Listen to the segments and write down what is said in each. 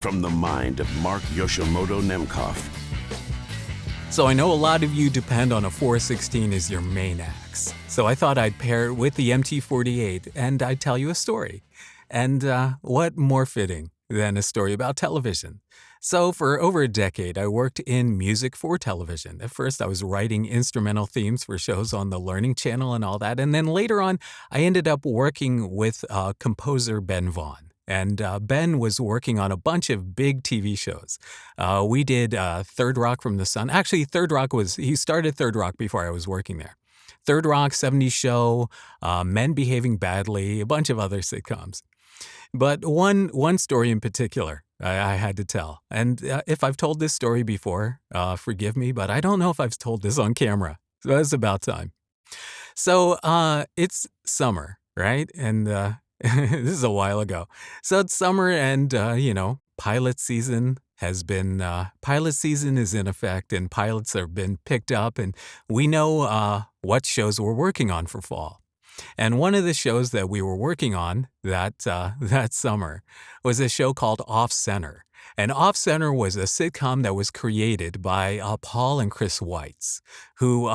From the mind of Mark Yoshimoto Nemkov. So I know a lot of you depend on a 416 as your main axe. So I thought I'd pair it with the MT-48 and I'd tell you a story. And what more fitting than a story about television? So for over a decade, I worked in music for television. At first, I was writing instrumental themes for shows on the Learning Channel and all that. And then later on, I ended up working with composer Ben Vaughn. And Ben was working on a bunch of big TV shows. We did Third Rock from the Sun. Actually, he started Third Rock before I was working there. Third Rock, 70s Show, Men Behaving Badly, a bunch of other sitcoms. But one story in particular I had to tell. And if I've told this story before, forgive me, but I don't know if I've told this on camera. So it's about time. So it's summer, right? And this is a while ago. So it's summer and, pilot season is in effect and pilots have been picked up and we know what shows we're working on for fall. And one of the shows that we were working on that summer was a show called Off Center. And Off Center was a sitcom that was created by Paul and Chris Weitz, who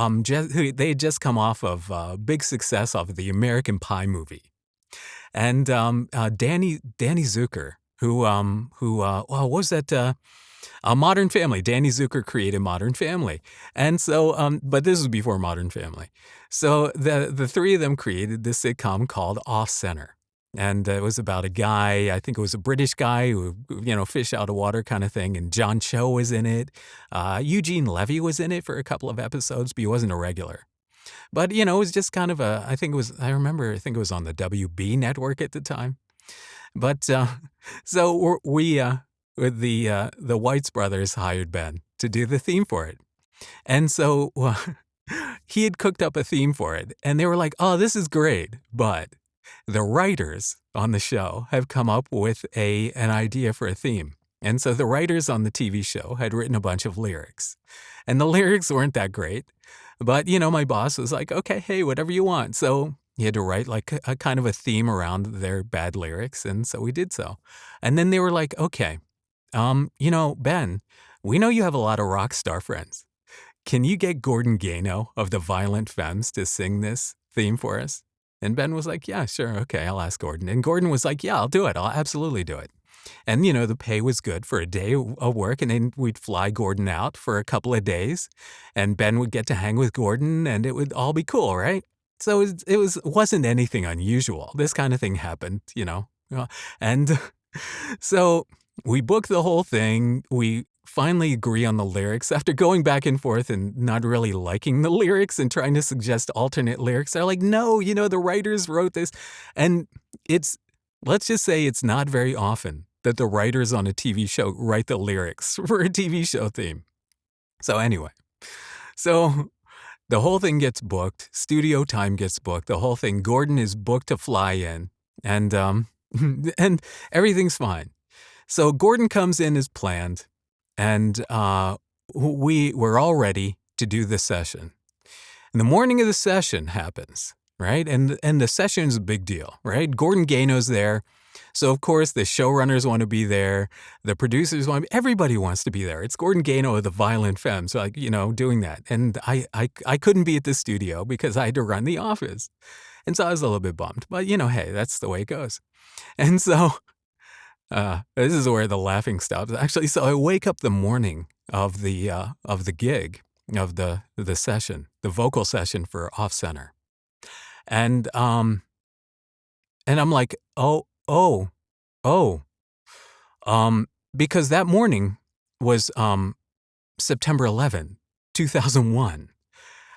they had just come off of big success off of the American Pie movie. And Danny Zucker, what was that? Modern Family. Danny Zucker created Modern Family. And so, but this was before Modern Family. So the three of them created this sitcom called Off Center. And it was about a guy, I think it was a British guy who, fish out of water kind of thing. And John Cho was in it. Eugene Levy was in it for a couple of episodes, but he wasn't a regular. But, it was just kind of I think it was on the WB network at the time. But so we with the Weitz brothers hired Ben to do the theme for it. And so he had cooked up a theme for it. And they were like, oh, this is great. But the writers on the show have come up with an idea for a theme. And so the writers on the TV show had written a bunch of lyrics. And the lyrics weren't that great. But, my boss was like, okay, hey, whatever you want. So he had to write like a kind of a theme around their bad lyrics. And so we did so. And then they were like, okay, Ben, we know you have a lot of rock star friends. Can you get Gordon Gano of the Violent Femmes to sing this theme for us? And Ben was like, yeah, sure. Okay, I'll ask Gordon. And Gordon was like, yeah, I'll do it. I'll absolutely do it. And, the pay was good for a day of work. And then we'd fly Gordon out for a couple of days. And Ben would get to hang with Gordon and it would all be cool, right? So it wasn't anything unusual. This kind of thing happened, And so we booked the whole thing. We finally agree on the lyrics. After going back and forth and not really liking the lyrics and trying to suggest alternate lyrics, they're like, no, the writers wrote this. And let's just say it's not very often that the writers on a TV show write the lyrics for a TV show theme. So anyway, the whole thing gets booked. Studio time gets booked. The whole thing. Gordon is booked to fly in, and and everything's fine. So Gordon comes in as planned, and we're all ready to do the session. And the morning of the session happens, right? And the session is a big deal, right? Gordon Gano's there. So, of course, the showrunners want to be there. The producers everybody wants to be there. It's Gordon Gano of the Violent Femmes, doing that. And I couldn't be at the studio because I had to run the office. And so I was a little bit bummed. But, hey, that's the way it goes. And so this is where the laughing stops. Actually, so I wake up the morning of the gig, of the session, the vocal session for Off Center. And I'm like, because that morning was September 11, 2001.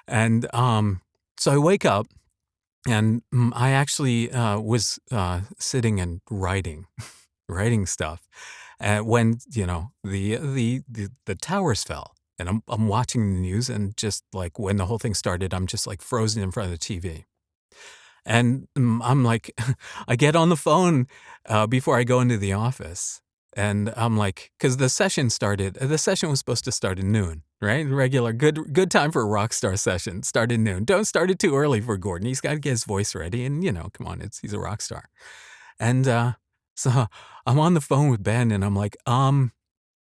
And so I wake up and I actually was sitting and writing stuff when, the towers fell. And I'm watching the news and just like when the whole thing started, I'm just like frozen in front of the TV. And I'm like, I get on the phone before I go into the office. And I'm like, because the session was supposed to start at noon, right? Regular, good time for a rock star session. Start at noon. Don't start it too early for Gordon. He's got to get his voice ready. And, come on, he's a rock star. And So I'm on the phone with Ben and I'm like,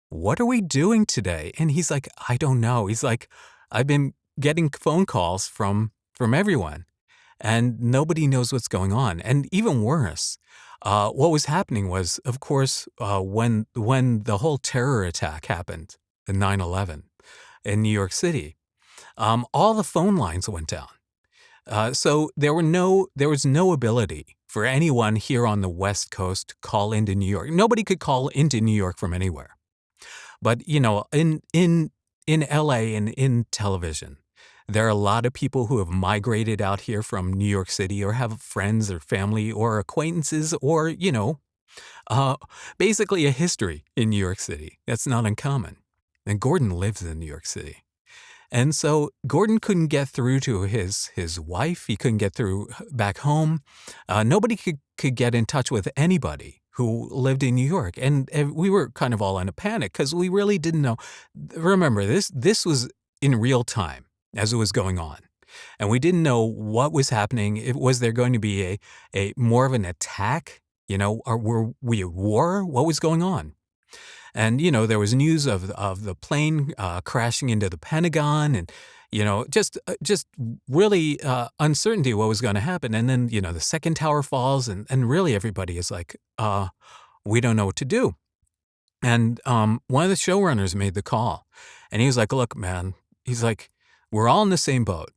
what are we doing today? And he's like, I don't know. He's like, I've been getting phone calls from everyone and nobody knows what's going on. And even worse, what was happening was, of course, when the whole terror attack happened, the 9/11 in New York City, all the phone lines went down. So there was no ability for anyone here on the West Coast to call into New York. Nobody could call into New York from anywhere. But in LA and in television, there are a lot of people who have migrated out here from New York City or have friends or family or acquaintances or uh, basically a history in New York City. That's not uncommon. And Gordon lives in New York City. And so Gordon couldn't get through to his wife. He couldn't get through back home. Nobody could get in touch with anybody who lived in New York. And we were kind of all in a panic because we really didn't know. Remember, this was in real time as it was going on. And we didn't know what was happening. Was there going to be a more of an attack? Or were we at war? What was going on? And, there was news of the plane crashing into the Pentagon and, just really uncertainty what was going to happen. And then, the second tower falls and really everybody is like, we don't know what to do. And one of the showrunners made the call and he was like, look, man, he's like, we're all in the same boat.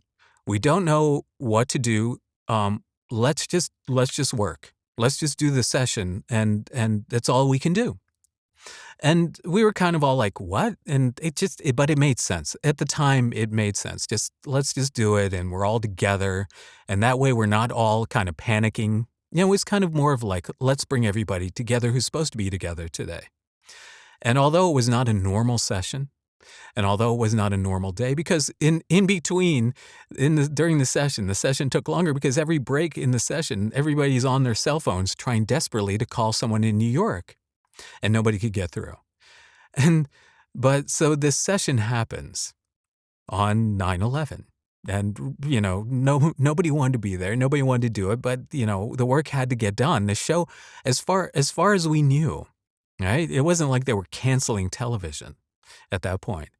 We don't know what to do. Let's just work. Let's just do the session and that's all we can do. And we were kind of all like, what? And but it made sense. At the time, it made sense. Let's just do it. And we're all together. And that way we're not all kind of panicking. It was kind of more of like, let's bring everybody together who's supposed to be together today. And although it was not a normal session, and although it was not a normal day, because in between, during the session took longer because every break in the session, everybody's on their cell phones trying desperately to call someone in New York. And nobody could get through. But so this session happens on 9/11. And, nobody wanted to be there. Nobody wanted to do it. But, the work had to get done. The show, as far as we knew, right? It wasn't like they were canceling television at that point.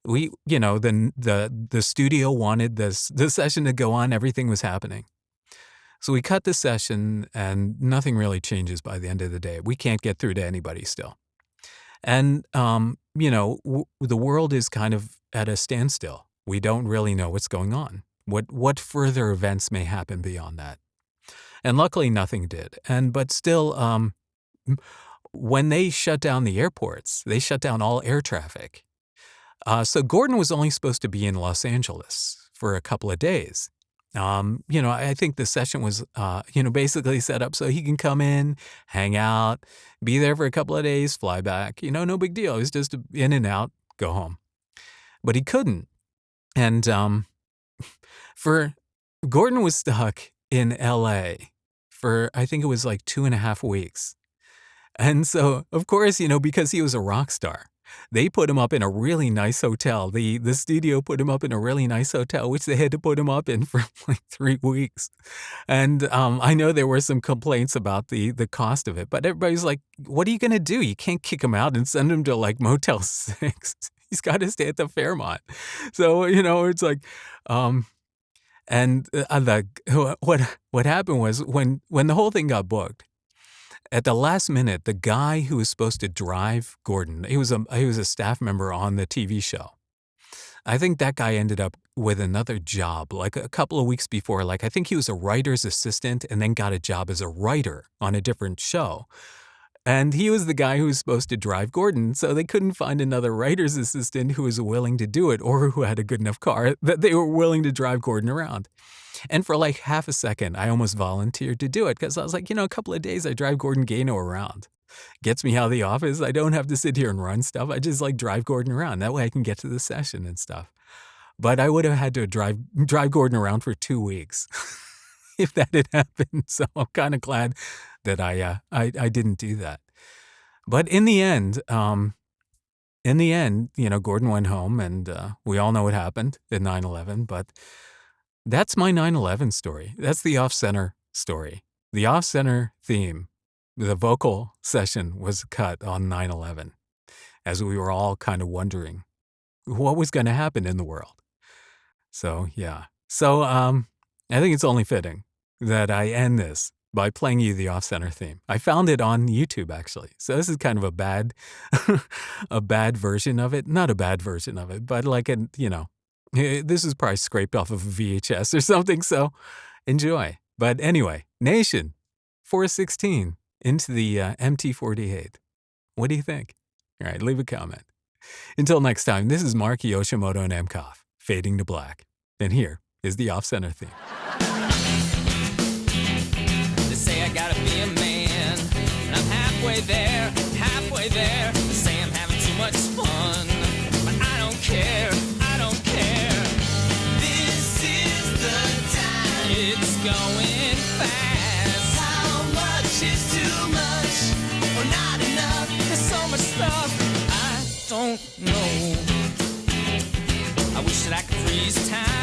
We, the studio wanted the session to go on. Everything was happening. So we cut the session and nothing really changes by the end of the day. We can't get through to anybody still. And, the world is kind of at a standstill. We don't really know what's going on. What further events may happen beyond that? And luckily nothing did. But still, when they shut down the airports, they shut down all air traffic. So Gordon was only supposed to be in Los Angeles for a couple of days. I think the session was, basically set up so he can come in, hang out, be there for a couple of days, fly back. No big deal. It was just in and out, go home. But he couldn't. And for Gordon was stuck in LA for, I think it was like 2.5 weeks. And so, of course, because he was a rock star, they put him up in a really nice hotel. The studio put him up in a really nice hotel, which they had to put him up in for like 3 weeks. And I know there were some complaints about the cost of it, but everybody's like, what are you going to do? You can't kick him out and send him to like Motel 6. He's got to stay at the Fairmont. So, it's like, and what happened was when the whole thing got booked, at the last minute, the guy who was supposed to drive Gordon, he was a staff member on the TV show. I think that guy ended up with another job like a couple of weeks before. Like I think he was a writer's assistant and then got a job as a writer on a different show. And he was the guy who was supposed to drive Gordon, so they couldn't find another writer's assistant who was willing to do it or who had a good enough car that they were willing to drive Gordon around. And for like half a second, I almost volunteered to do it because I was like, a couple of days I drive Gordon Gano around. Gets me out of the office. I don't have to sit here and run stuff. I just like drive Gordon around. That way I can get to the session and stuff. But I would have had to drive Gordon around for 2 weeks if that had happened. So I'm kind of glad that I didn't do that. But in the end, Gordon went home and we all know what happened at 9/11. But that's my 9/11 story. That's the off-center story. The off-center theme the vocal session was cut on 9/11, as we were all kind of wondering what was going to happen in the world. So, yeah. So, I think it's only fitting that I end this by playing you the off-center theme. I found it on YouTube, actually. So this is kind of a bad, a bad version of it. Not a bad version of it, but like this is probably scraped off of a VHS or something. So enjoy. But anyway, Nation, 416 into the MT-48. What do you think? All right, leave a comment. Until next time, this is Mark Yoshimoto and MKH, fading to black. And here is the off-center theme. They say I gotta be a man, and I'm halfway there, halfway there. They say I'm having too much fun, but I don't care, I don't care. This is the time, it's going fast. How much is too much, or not enough? There's so much stuff I don't know. I wish that I could freeze time